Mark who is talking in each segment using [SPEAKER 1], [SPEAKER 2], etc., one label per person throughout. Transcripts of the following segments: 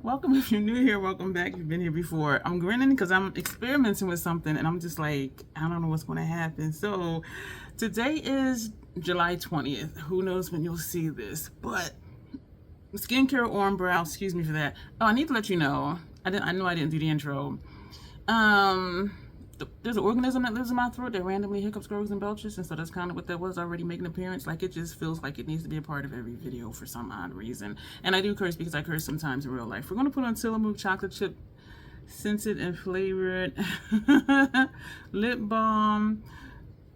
[SPEAKER 1] Welcome if you're new here. Welcome back if you've been here before. I'm grinning because I'm experimenting with something and I'm just like, I don't know what's going to happen. So today is July 20th. Who knows when you'll see this, but skincare on brow, excuse me for that. Oh, I need to let you know, I know I didn't do the intro. There's an organism that lives in my throat that randomly hiccups, gurgles, and belches, and so that's kind of what that was, already making an appearance. Like, it just feels like it needs to be a part of every video for some odd reason. And I do curse because I curse sometimes in real life. We're going to put on Tillamook chocolate chip scented and flavored lip balm.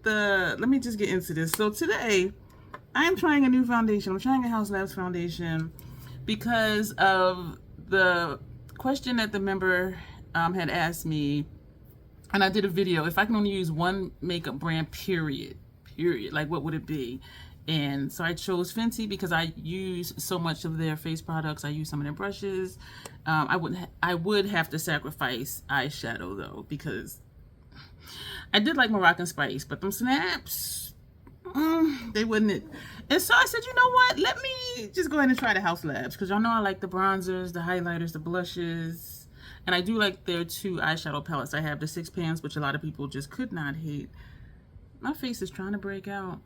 [SPEAKER 1] Let me just get into this. So today, I am trying a new foundation. I'm trying a Haus Labs foundation because of the question that the member had asked me. And I did a video, if I can only use one makeup brand, period, like what would it be? And so I chose Fenty because I use so much of their face products. I use some of their brushes. I would have to sacrifice eyeshadow though, because I did like Moroccan Spice, but them snaps, they wouldn't. And so I said, you know what? Let me just go ahead and try the Haus Labs, because y'all know I like the bronzers, the highlighters, the blushes. And I do like their 2 eyeshadow palettes. I have the 6 pans, which a lot of people just could not hate. My face is trying to break out.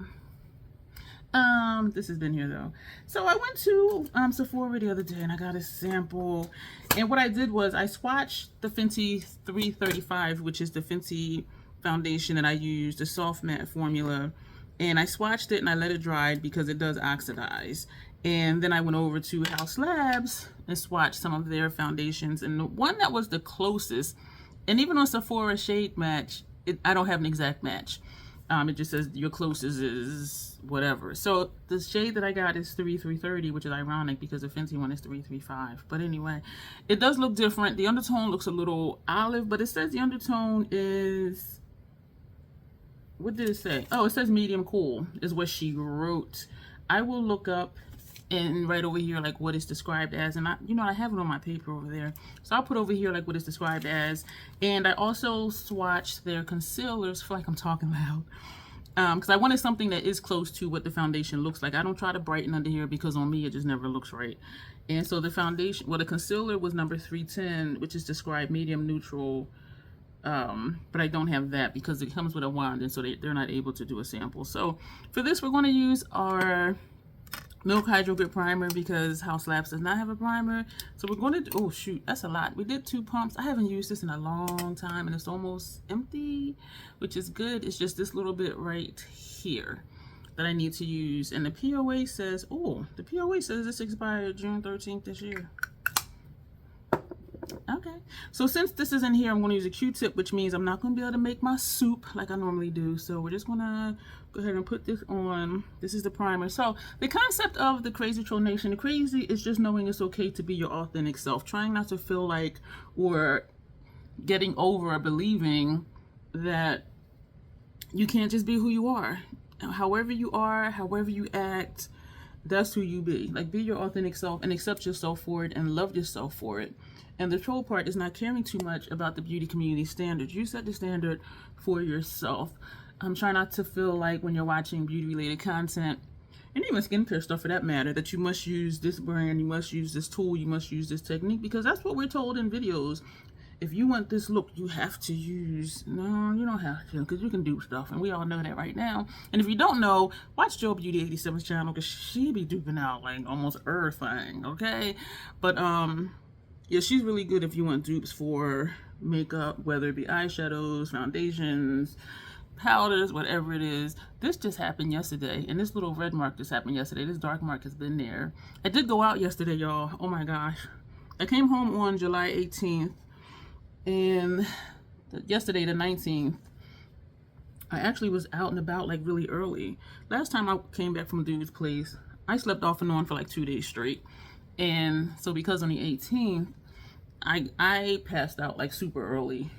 [SPEAKER 1] This has been here though. So I went to Sephora the other day and I got a sample. And what I did was I swatched the Fenty 335, which is the Fenty foundation that I use, the soft matte formula. And I swatched it and I let it dry because it does oxidize. And then I went over to Haus Labs and swatched some of their foundations. And the one that was the closest, and even on Sephora shade match, I don't have an exact match. It just says your closest is whatever. So the shade that I got is 330, which is ironic because the Fenty one is 335. But anyway, it does look different. The undertone looks a little olive, but it says the undertone is, what did it say? Oh, it says medium cool is what she wrote. I will look up and right over here like what it's described as, and I have it on my paper over there, so I'll put over here like what it's described as. And I also swatched their concealers. I feel like I'm talking loud because I wanted something that is close to what the foundation looks like. I don't try to brighten under here because on me it just never looks right. And so the foundation, well, the concealer was number 310, which is described medium neutral, but I don't have that because it comes with a wand, and so they're not able to do a sample. So for this, we're going to use our Milk Hydro Grip Primer because Haus Labs does not have a primer. So we're going to do, oh shoot, that's a lot. We did 2 pumps. I haven't used this in a long time and it's almost empty, which is good. It's just this little bit right here that I need to use. And the POA says, oh, the POA says this expired June 13th this year. Okay, so since this is in here, I'm going to use a Q-tip, which means I'm not going to be able to make my soup like I normally do. So we're just going to go ahead and put this on. This is the primer. So the concept of the Crazy Troll Nation, the crazy is just knowing it's okay to be your authentic self. Trying not to feel like or getting over or believing that you can't just be who you are. However you are, however you act, that's who you be. Like, be your authentic self and accept yourself for it and love yourself for it. And the troll part is not caring too much about the beauty community standards. You set the standard for yourself. Try not to feel like when you're watching beauty related content, and even skincare stuff for that matter, that you must use this brand, you must use this tool, you must use this technique, because that's what we're told in videos. If you want this look, you have to use. No, you don't have to, because you can do stuff, and we all know that right now. And if you don't know, watch Joe Beauty 87's channel, because she be duping out like almost everything, okay? But yeah, she's really good if you want dupes for makeup, whether it be eyeshadows, foundations, powders, whatever it is. This just happened yesterday, and this little red mark just happened yesterday. This dark mark has been there. I did go out yesterday, y'all. Oh my gosh. I came home on July 18th, and yesterday, the 19th, I actually was out and about like really early. Last time I came back from a dude's place, I slept off and on for like 2 days straight. And so because on the 18th, I passed out like super early.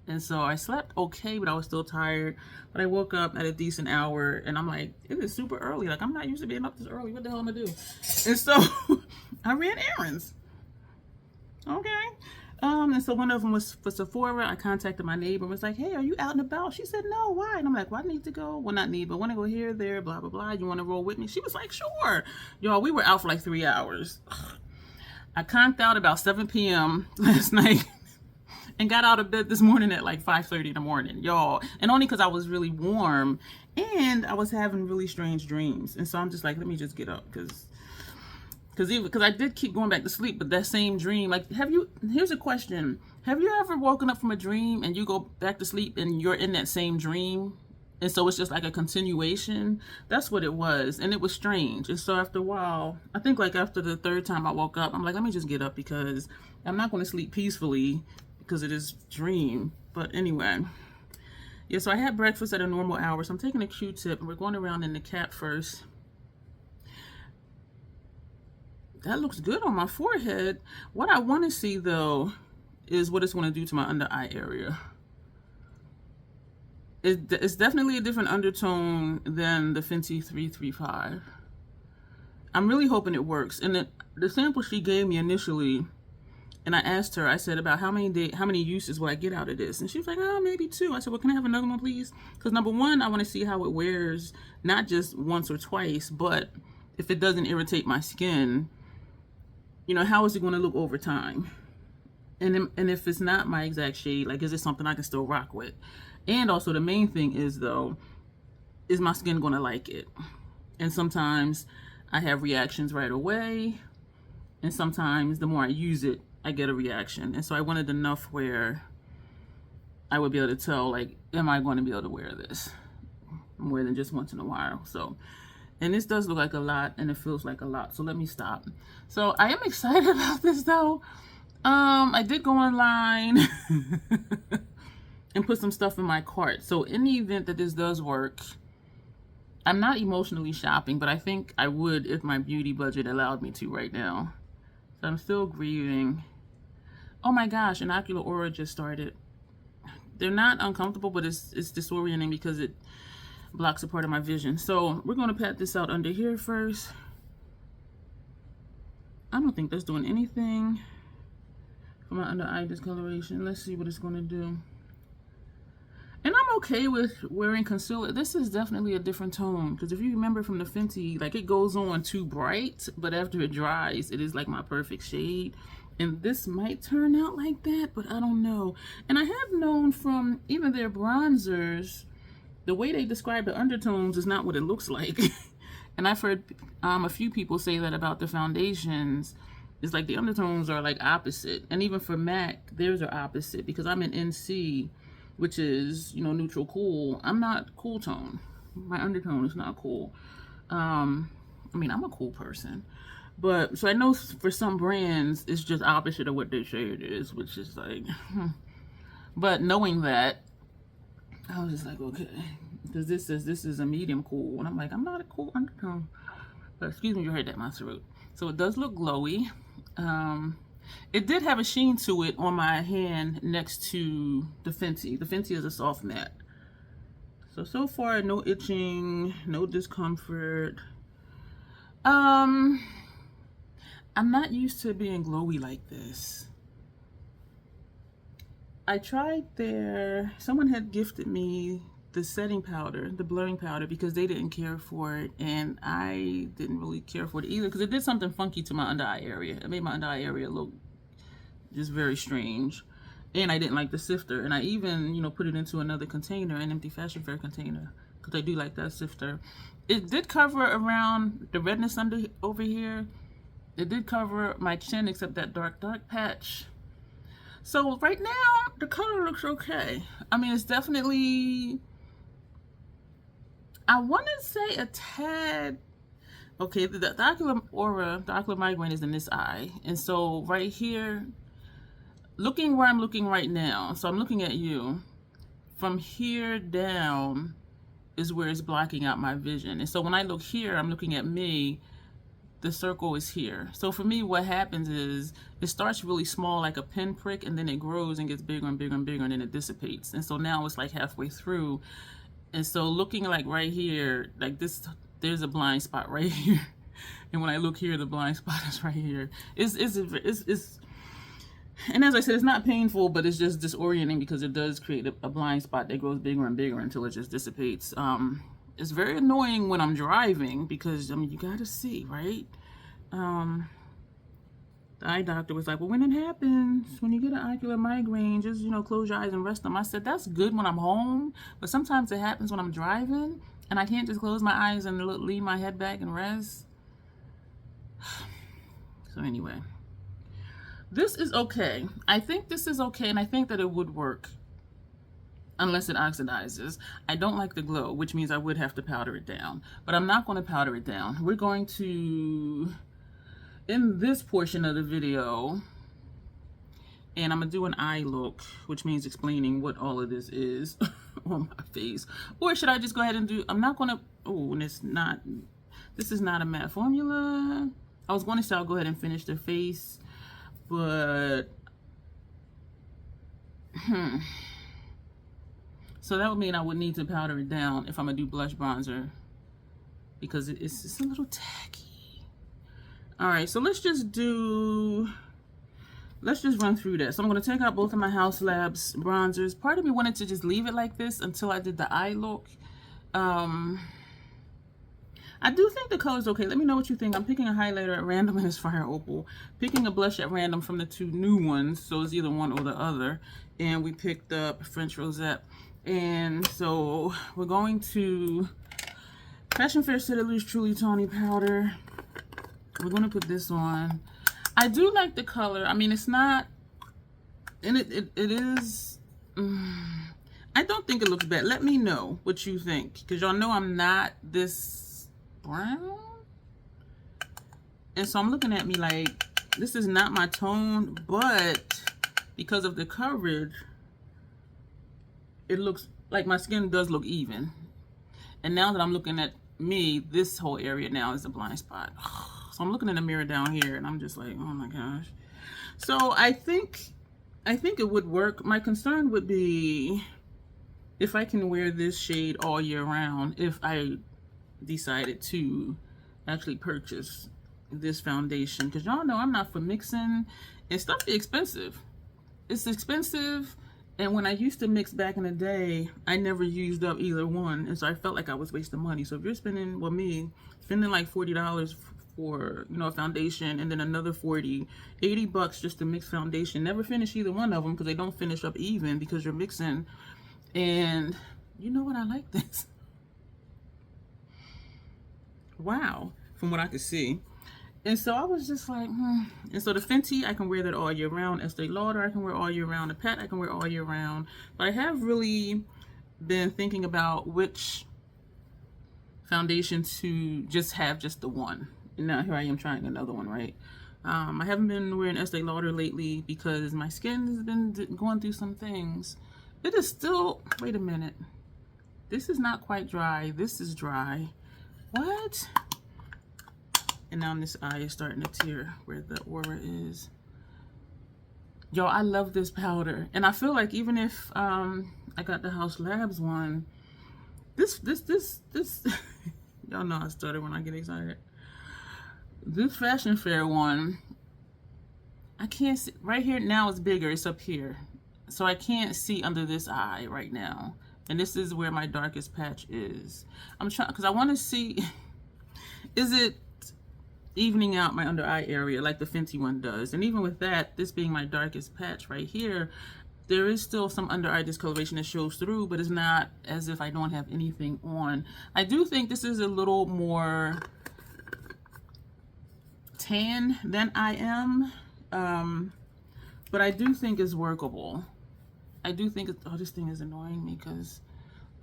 [SPEAKER 1] And so I slept okay, but I was still tired. But I woke up at a decent hour and I'm like, it is super early. Like, I'm not used to being up this early. What the hell am I gonna do? And so I ran errands. Okay. And so one of them was for Sephora. I contacted my neighbor and was like, hey, are you out and about? She said, no, why? And I'm like, well, I need to go. Well, not need, but want to go here, there, blah, blah, blah. You want to roll with me? She was like, sure. Y'all, we were out for like 3 hours. I conked out about 7 p.m. last night and got out of bed this morning at like 5:30 in the morning, y'all. And only because I was really warm and I was having really strange dreams. And so I'm just like, let me just get up because I did keep going back to sleep, but that same dream, like, here's a question. Have you ever woken up from a dream and you go back to sleep and you're in that same dream? And so it's just like a continuation. That's what it was. And it was strange. And so after a while, I think like after the third time I woke up, I'm like, let me just get up because I'm not going to sleep peacefully because of this dream. But anyway, yeah, so I had breakfast at a normal hour. So I'm taking a Q-tip and we're going around in the cap first. That looks good on my forehead. What I want to see though is what it's going to do to my under eye area. It's definitely a different undertone than the Fenty 335. I'm really hoping it works. And the sample she gave me initially, and I asked her, I said, about how many uses will I get out of this? And she was like, oh, maybe 2. I said, well, can I have another one, please? Because number one, I want to see how it wears, not just once or twice, but if it doesn't irritate my skin, you know, how is it going to look over time? And if it's not my exact shade, like, is it something I can still rock with? And also the main thing is, though, is my skin going to like it? And sometimes I have reactions right away. And sometimes the more I use it, I get a reaction. And so I wanted enough where I would be able to tell, like, am I going to be able to wear this more than just once in a while? So, and this does look like a lot and it feels like a lot. So let me stop. So I am excited about this though. I did go online and put some stuff in my cart. So in the event that this does work, I'm not emotionally shopping, but I think I would if my beauty budget allowed me to right now. So I'm still grieving. Oh my gosh, an ocular aura just started. They're not uncomfortable, but it's disorienting because it blocks a part of my vision. So we're going to pat this out under here first. I don't think that's doing anything for my under eye discoloration. Let's see what it's going to do. And I'm okay with wearing concealer. This is definitely a different tone because if you remember from the Fenty, like, it goes on too bright, but after it dries, it is like my perfect shade. And this might turn out like that, but I don't know. And I have known from even their bronzers, the way they describe the undertones is not what it looks like. And I've heard a few people say that about the foundations. It's like the undertones are like opposite. And even for MAC, theirs are opposite because I'm in NC, which is, you know, neutral cool. I'm not cool tone. My undertone is not cool. I mean, I'm a cool person. But, so I know for some brands, it's just opposite of what they say it is, which is like, But knowing that, I was just like, okay, because this is a medium cool. And I'm like, I'm not a cool undertone. But excuse me, you heard that in my throat. So it does look glowy. It did have a sheen to it on my hand next to the Fenty. The Fenty is a soft matte. So far, no itching, no discomfort. I'm not used to being glowy like this. I tried someone had gifted me the setting powder, the blurring powder, because they didn't care for it, and I didn't really care for it either because it did something funky to my under eye area. It made my under eye area look just very strange, and I didn't like the sifter. And I even, you know, put it into another container, an empty Fashion Fair container, because I do like that sifter. It did cover around the redness over here. It did cover my chin, except that dark patch. So right now, the color looks okay. I mean, it's definitely, I want to say a tad, okay, the ocular aura, the ocular migraine is in this eye. And so right here, looking where I'm looking right now, so I'm looking at you, from here down is where it's blocking out my vision. And so when I look here, I'm looking at me, the circle is here. So for me, what happens is it starts really small, like a pinprick, and then it grows and gets bigger and bigger and bigger, and then it dissipates. And so now it's like halfway through. And so looking like right here, like this, there's a blind spot right here. And when I look here, the blind spot is right here. It's and as I said, it's not painful, but it's just disorienting because it does create a blind spot that grows bigger and bigger until it just dissipates. It's very annoying when I'm driving because, I mean, you gotta see, right? The eye doctor was like, well, when it happens, when you get an ocular migraine, just, you know, close your eyes and rest them. I said, that's good when I'm home, but sometimes it happens when I'm driving, and I can't just close my eyes and lean my head back and rest. So anyway, this is okay. I think this is okay, and I think that it would work unless it oxidizes. I don't like the glow, which means I would have to powder it down, but I'm not going to powder it down. We're going to, in this portion of the video, and I'm gonna do an eye look, which means explaining what all of this is on my face. Or should I just go ahead and do, I'm not gonna, oh, and it's not, this is not a matte formula. I was going to say I'll go ahead and finish the face, but so that would mean I would need to powder it down if I'm gonna do blush bronzer, because it's just a little tacky. All right, so let's just run through that. So I'm gonna take out both of my Haus Labs bronzers. Part of me wanted to just leave it like this until I did the eye look. I do think the color's okay. Let me know what you think. I'm picking a highlighter at random and it's Fire Opal. Picking a blush at random from the two new ones, so it's either one or the other. And we picked up French Rosette. And so we're going to Fashion Fair City Loose Truly Tawny Powder. We're going to put this on. I do like the color. I mean, it's not, and it is, I don't think it looks bad. Let me know what you think, because y'all know I'm not this brown. And so I'm looking at me like, this is not my tone, but because of the coverage, it looks like my skin does look even. And now that I'm looking at me, this whole area now is a blind spot. So I'm looking in the mirror down here and I'm just like, oh my gosh. So I think it would work. My concern would be if I can wear this shade all year round, if I decided to actually purchase this foundation, because y'all know I'm not for mixing, and stuff be expensive. It's expensive, and when I used to mix back in the day, I never used up either one, and so I felt like I was wasting money. So if you're spending, well, me spending like $40 for, you know, a foundation, and then another 40, 80 bucks just to mix foundation, never finish either one of them because they don't finish up even because you're mixing. And you know what, I like this. Wow, from what I could see. And so I was just like, And so the Fenty, I can wear that all year round. Estee Lauder, I can wear all year round. The Pat, I can wear all year round. But I have really been thinking about which foundation to just have just the one. And now here I am trying another one, right? I haven't been wearing Estee Lauder lately because my skin has been going through some things. It is still, wait a minute. This is not quite dry. This is dry. What? And now this eye is starting to tear where the aura is. Yo, I love this powder. And I feel like even if I got the Haus Labs one, this y'all know I stutter when I get excited. This Fashion Fair one, I can't see, right here now it's bigger, it's up here. So I can't see under this eye right now. And this is where my darkest patch is. I'm trying, because I want to see, is it evening out my under eye area like the Fenty one does? And even with that, this being my darkest patch right here, there is still some under eye discoloration that shows through, but it's not as if I don't have anything on. I do think this is a little more tan than I am, but I do think it's workable. I do think it's, oh, this thing is annoying me because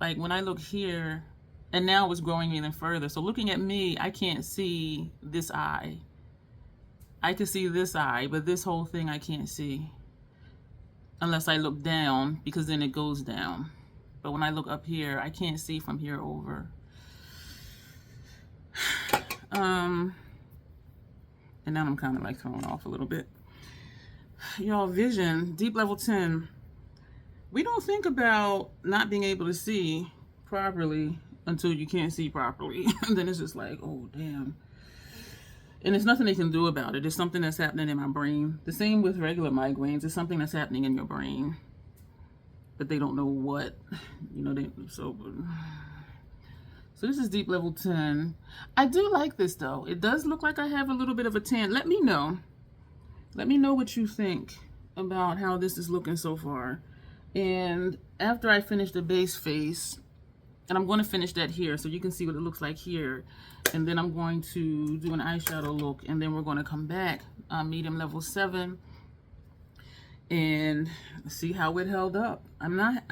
[SPEAKER 1] like when I look here, and now it's growing even further. So looking at me, I can't see this eye. I can see this eye, but this whole thing I can't see unless I look down, because then it goes down. But when I look up here, I can't see from here over. And now I'm kind of like thrown off a little bit. Y'all, vision, deep level 10. We don't think about not being able to see properly until you can't see properly. And then it's just like, oh, damn. And there's nothing they can do about it. It's something that's happening in my brain. The same with regular migraines. It's something that's happening in your brain. But they don't know what. You know, so this is deep level 10. I do like this, though. It does look like I have a little bit of a tan. Let me know Let me know what you think about how this is looking so far. And after I finish the base face, and I'm going to finish that here so you can see what it looks like here, and then I'm going to do an eyeshadow look, and then we're going to come back medium level 7 and see how it held up. I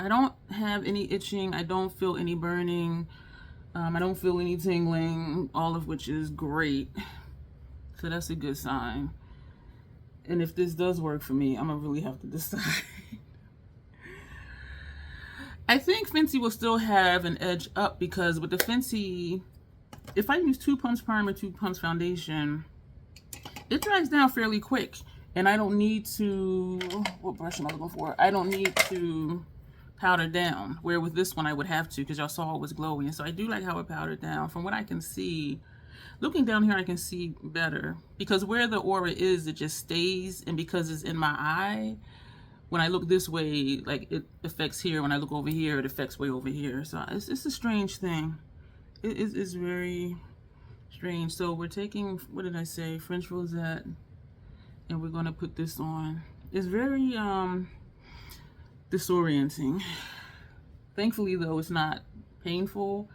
[SPEAKER 1] don't have any itching, I don't feel any burning, I don't feel any tingling, all of which is great. So that's a good sign. And if this does work for me, I'm gonna really have to decide. I think Fenty will still have an edge up because with the Fenty, if I use 2 pumps primer, 2 pumps foundation, it dries down fairly quick. And I don't need to, what brush am I looking for? I don't need to powder down. Where with this one I would have to because y'all saw it was glowy. And so I do like how it powdered down. From what I can see, looking down here I can see better. Because where the aura is, it just stays. And because it's in my eye, when I look this way, like it affects here. When I look over here, it affects way over here. So it's a strange thing. It's very strange. So we're taking, what did I say? French Rosette. And we're going to put this on. It's very disorienting. Thankfully, though, it's not painful.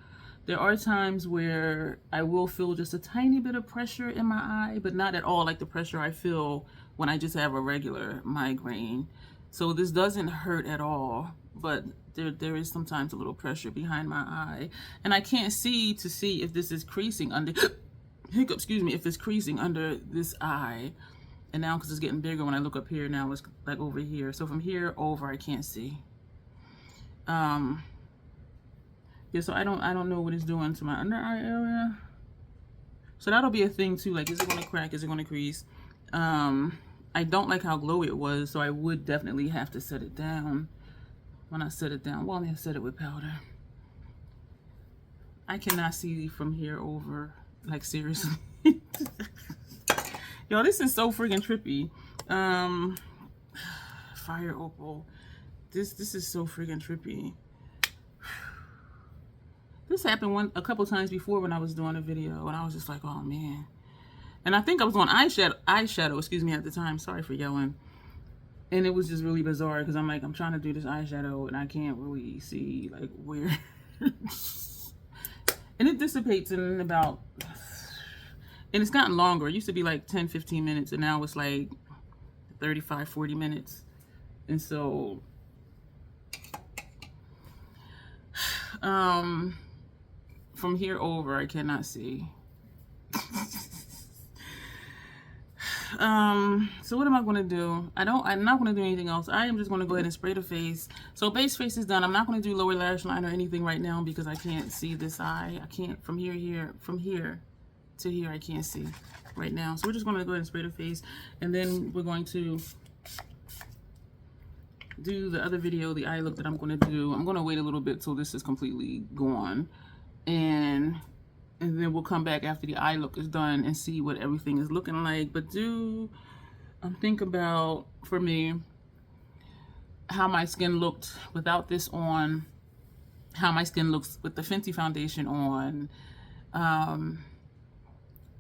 [SPEAKER 1] There are times where I will feel just a tiny bit of pressure in my eye, but not at all like the pressure I feel when I just have a regular migraine. So this doesn't hurt at all, but there is sometimes a little pressure behind my eye. And I can't see to see if this is creasing under, excuse me, if it's creasing under this eye. And now because it's getting bigger, when I look up here now, it's like over here. So from here over, I can't see. Yeah, so I don't know what it's doing to my under eye area. So that'll be a thing too. Like, is it going to crack? Is it going to crease? I don't like how glowy it was, so I would definitely have to set it down. When I set it down, well, I'm gonna set it with powder. I cannot see from here over. Like, seriously. Yo, this is so freaking trippy. Fire Opal. This is so freaking trippy. This happened a couple times before when I was doing a video, and I was just like, oh man. And I think I was on eyeshadow, excuse me, at the time. Sorry for yelling. And it was just really bizarre because I'm like, I'm trying to do this eyeshadow and I can't really see like where. And it dissipates in about, and it's gotten longer. It used to be like 10-15 minutes and now it's like 35-40 minutes. And so from here over I cannot see. So what am I going to do? I'm not going to do anything else. I am just going to go ahead and spray the face. So base face is done. I'm not going to do lower lash line or anything right now because I can't see this eye. I can't from here to here. I can't see right now. So we're just going to go ahead and spray the face. And then we're going to do the other video, the eye look that I'm going to do. I'm going to wait a little bit till this is completely gone. And then we'll come back after the eye look is done and see what everything is looking like. But think about, for me, how my skin looked without this on, how my skin looks with the Fenty foundation on.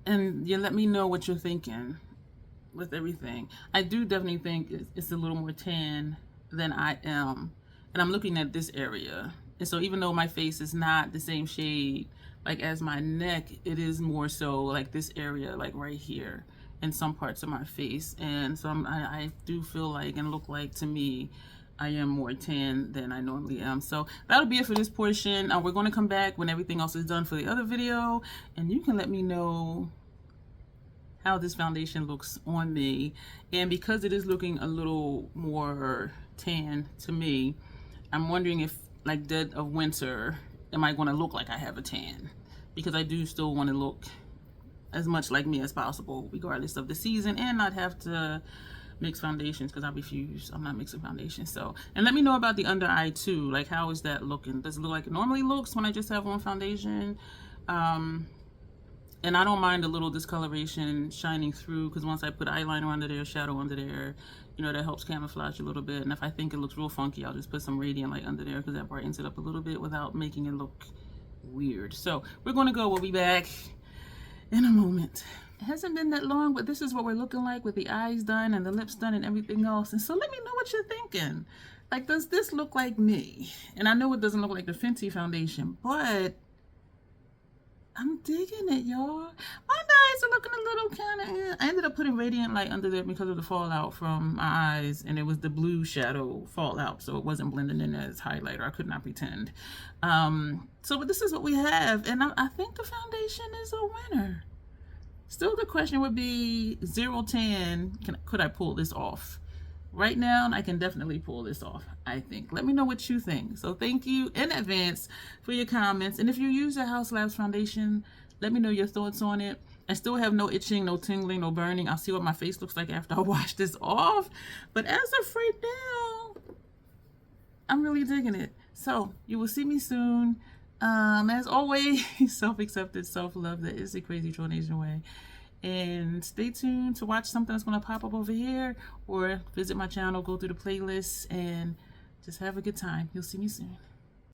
[SPEAKER 1] And you let me know what you're thinking with everything. I do definitely think it's a little more tan than I am. And I'm looking at this area. And so even though my face is not the same shade like as my neck, it is more so like this area, like right here in some parts of my face. And so I do feel like and look like, to me, I am more tan than I normally am. So that'll be it for this portion. We're going to come back when everything else is done for the other video, and you can let me know how this foundation looks on me. And because it is looking a little more tan to me, I'm wondering if, like dead of winter, am I going to look like I have a tan? Because I do still want to look as much like me as possible, regardless of the season, and not have to mix foundations because I refuse. I'm not mixing foundations. So, and let me know about the under eye too. Like, how is that looking? Does it look like it normally looks when I just have on foundation? And I don't mind a little discoloration shining through, because once I put eyeliner under there, shadow under there, you know, that helps camouflage a little bit. And if I think it looks real funky, I'll just put some radiant light under there because that brightens it up a little bit without making it look weird. So we're going to go. We'll be back in a moment. It hasn't been that long, but this is what we're looking like with the eyes done and the lips done and everything else. And so let me know what you're thinking. Like, does this look like me? And I know it doesn't look like the Fenty foundation, but I'm digging it, y'all. My eyes are looking a little kind of... I ended up putting Radiant Light under there because of the fallout from my eyes, and it was the blue shadow fallout, so it wasn't blending in as highlighter. I could not pretend. But this is what we have, and I think the foundation is a winner. Still, the question would be 0-10. Could I pull this off? Right now, I can definitely pull this off, I think. Let me know what you think. So thank you in advance for your comments. And if you use the Haus Labs foundation, let me know your thoughts on it. I still have no itching, no tingling, no burning. I'll see what my face looks like after I wash this off. But as of right now, I'm really digging it. So you will see me soon. As always, self-acceptance, self-love. That is the crazy troll nation way. And stay tuned to watch something that's going to pop up over here, or visit my channel, go through the playlists, and just have a good time. You'll see me soon.